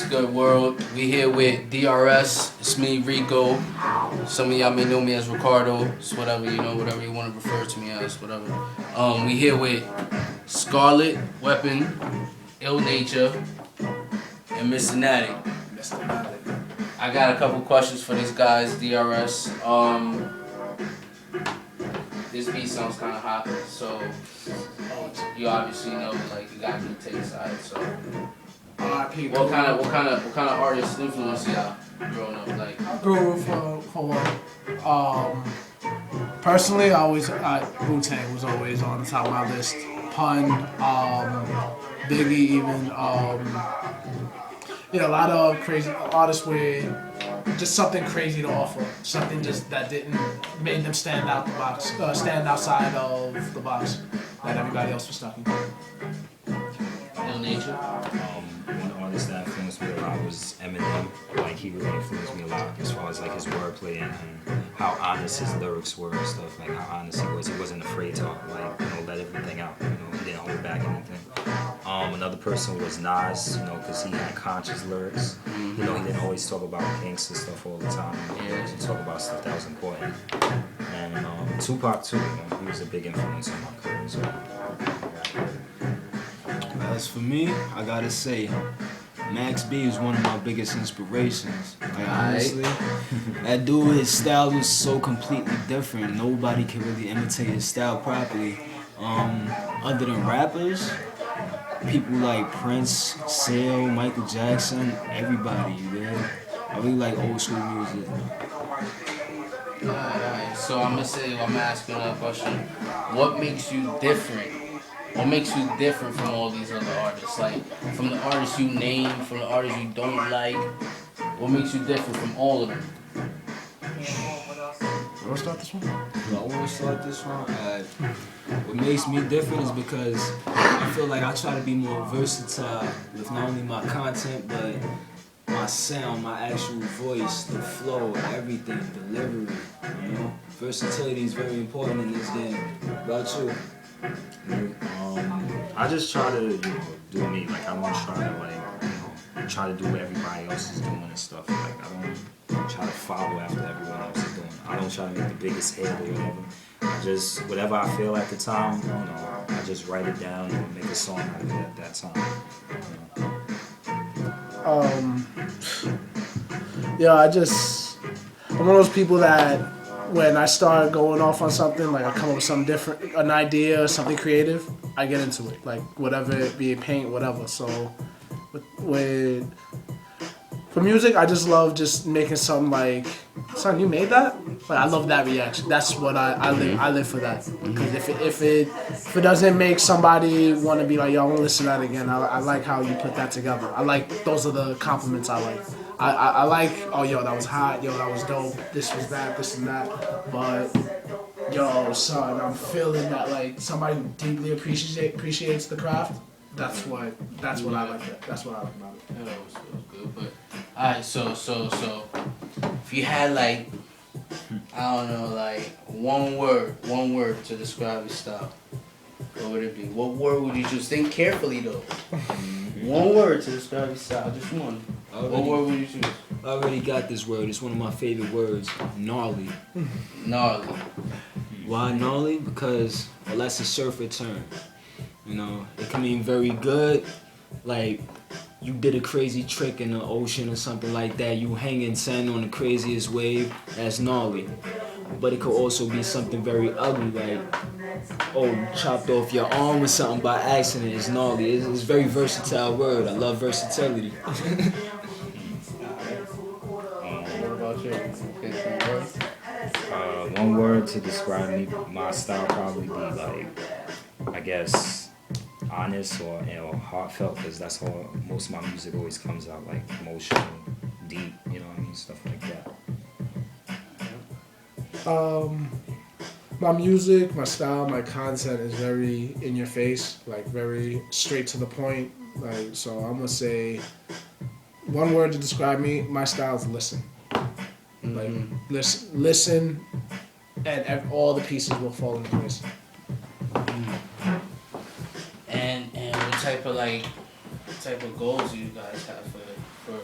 good, world? We here with DRS. It's me, Rico. Some of y'all may know me as Ricardo. It's whatever, whatever you want to refer to me as, whatever. We here with Scarlet, Weapon, Ill Nature, and Mr. Natty. I got a couple questions for these guys, DRS. This beat sounds kind of hot, so you obviously know, like, you got me to take a side. So, what kind of artists influenced y'all growing up? Like, I grew up for one. Personally, Wu-Tang was always on the top of my list. Pun, Biggie, even. A lot of crazy artists with just something crazy to offer, something just that made them stand outside of the box that everybody else was stuck in. Ill Nature. One artist that influenced me a lot was Eminem. Like, he really influenced me a lot as far as like his wordplay and how honest his lyrics were and stuff. Like how honest he was. He wasn't afraid to let everything out. He didn't hold back anything. Another person was Nas. Because he had conscious lyrics. He didn't always talk about gangster stuff all the time. He talk about stuff that was important. And Tupac too. He was a big influence on my career as well. As for me, I gotta say, Max B is one of my biggest inspirations. Like, honestly, that dude, his style was so completely different. Nobody can really imitate his style properly. Other than rappers, people like Prince, Seal, Michael Jackson, everybody, man. I really like old school music. Alright, so I'm asking another question. What makes you different? What makes you different from all these other artists? Like, from the artists you name, from the artists you don't like, what makes you different from all of them? You want to start this one? I want to start this one. What makes me different is because I feel like I try to be more versatile with not only my content, but my sound, my actual voice, the flow, everything, delivery. Versatility is very important in this game. What about you? I just try to do me. Like, I don't try to try to do what everybody else is doing and stuff. Like, I don't try to follow after everyone else is doing. I don't try to make the biggest hit or whatever. I just, whatever I feel at the time, I just write it down and make a song out of it at that time. I'm one of those people that when I start going off on something, like I come up with something different, an idea or something creative, I get into it. Like, whatever it be, paint, whatever. So for music, I just love just making something like, son, you made that? Like, I love that reaction. That's what I live for that. Because if it doesn't make somebody want to be like, yo, I want to listen to that again, I like how you put that together. I like, those are the compliments I like. I like, oh, yo, that was hot, yo, that was dope, this was that, this and that. But, yo, son, I'm feeling that, like, somebody who deeply appreciates the craft. That's what I like. That's what I like about it. That was good, but alright, so if you had, like, I don't know, like one word to describe your style, what would it be? What word would you choose? Think carefully though. One word to describe your style, just one. What word would you choose? I already got this word. It's one of my favorite words. Gnarly. Gnarly. Why gnarly? Because, well, that's a surfer term. It can mean very good, like you did a crazy trick in the ocean or something like that. You hanging 10 on the craziest wave, that's gnarly. But it could also be something very ugly, like, oh, you chopped off your arm or something by accident. It's gnarly. It's a very versatile word. I love versatility. What about you? One word to describe me, my style probably be like, I guess, honest or heartfelt, because that's how most of my music always comes out, like emotional, deep, stuff like that. My music, my style, my content is very in your face, like very straight to the point. Like, so I'm gonna say one word to describe me. My style is listen. Like, listen, and all the pieces will fall into place. And what type of goals do you guys have for for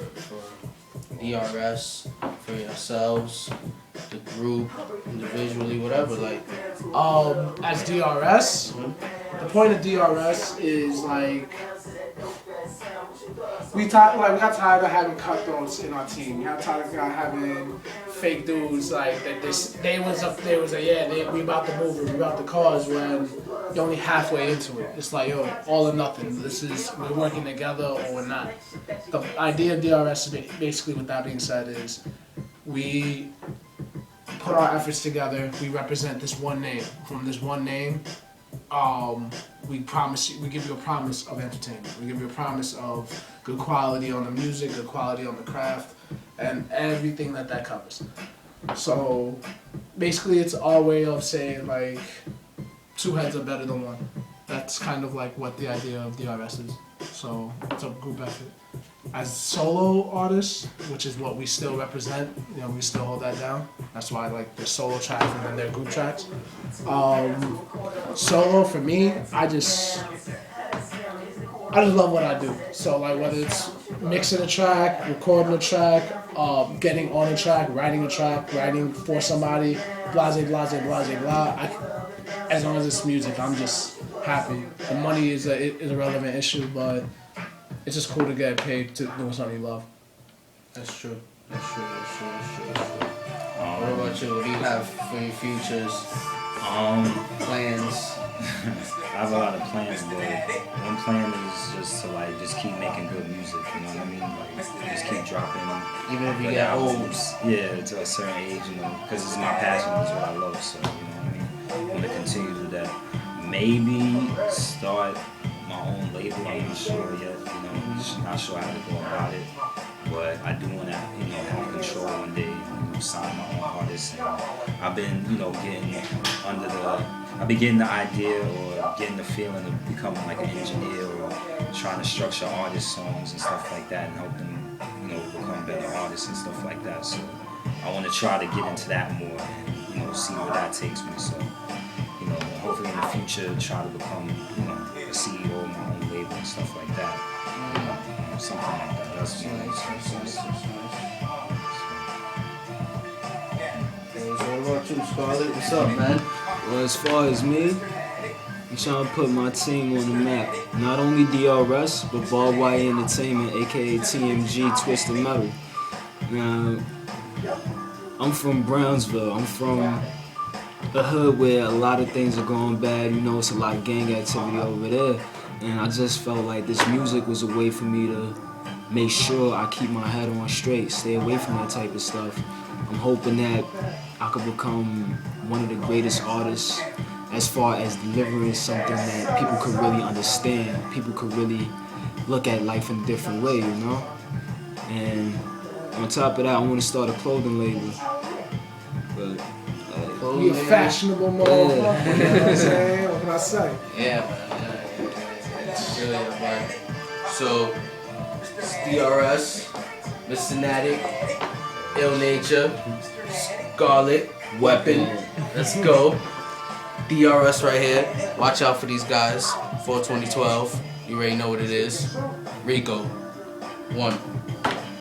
DRS, for yourselves, the group, individually, whatever. Like, As DRS, the point of DRS is like we got tired of having cutthroats in our team. We got tired of having fake dudes like that. We about to move it, we about to cause when you're only halfway into it. It's like, yo, all or nothing. We're working together or we're not. The idea of DRS is basically, with that being said, is we put our efforts together. We represent this one name. From this one name, we give you a promise of entertainment. We give you a promise of good quality on the music, good quality on the craft, and everything that covers. So basically, it's our way of saying like, two heads are better than one. That's kind of like what the idea of DRS is. So it's a group effort. As solo artists, which is what we still represent, we still hold that down. That's why like there's solo tracks and then there are group tracks. Solo for me, I just love what I do. So like whether it's mixing a track, recording a track, getting on a track, writing for somebody, blase, blase, blase, blah. As long as it's music, I'm just happy. The money is a relevant issue, but it's just cool to get paid to do something you love. that's true. That's true. What about you? What do you have for your futures? Plans? I have a lot of plans, but one plan is just keep making good music, you know what I mean? Like, just keep dropping. Even if you good get old. albums. Yeah, to a certain age, because it's my passion, it's what I love, so, you know what I mean? I'm going to continue to do that. Maybe start my own label, I'm not sure yet, just not sure how to go about it. But I do want to, have control one day, sign my own artists. And I've been, I've been getting the idea or getting the feeling of becoming like an engineer or trying to structure artist songs and stuff like that and help them, become better artists and stuff like that. So I want to try to get into that more and, see where that takes me. So, hopefully in the future try to become, a CEO of my own label and stuff like that. Something like that. That's Nice. What about you, Scarlett? What's up, man? Well, as far as me, I'm trying to put my team on the map. Not only DRS, but Barbed Wire Entertainment, aka TMG Twisted Metal. Now, I'm from Brownsville. I'm from the hood where a lot of things are going bad. It's a lot of gang activity over there. And I just felt like this music was a way for me to make sure I keep my head on straight, stay away from that type of stuff. I'm hoping that I could become one of the greatest artists as far as delivering something that people could really understand. People could really look at life in a different way, And on top of that, I want to start a clothing label. But Be a fashionable motherfucker. You know what I'm saying? What can I say? Yeah, man. Yeah. So, it's DRS, Mr. Natic, Ill Nature, Scarlet, Weapon. Let's go. DRS right here. Watch out for these guys for 2012. You already know what it is. Rico. 1.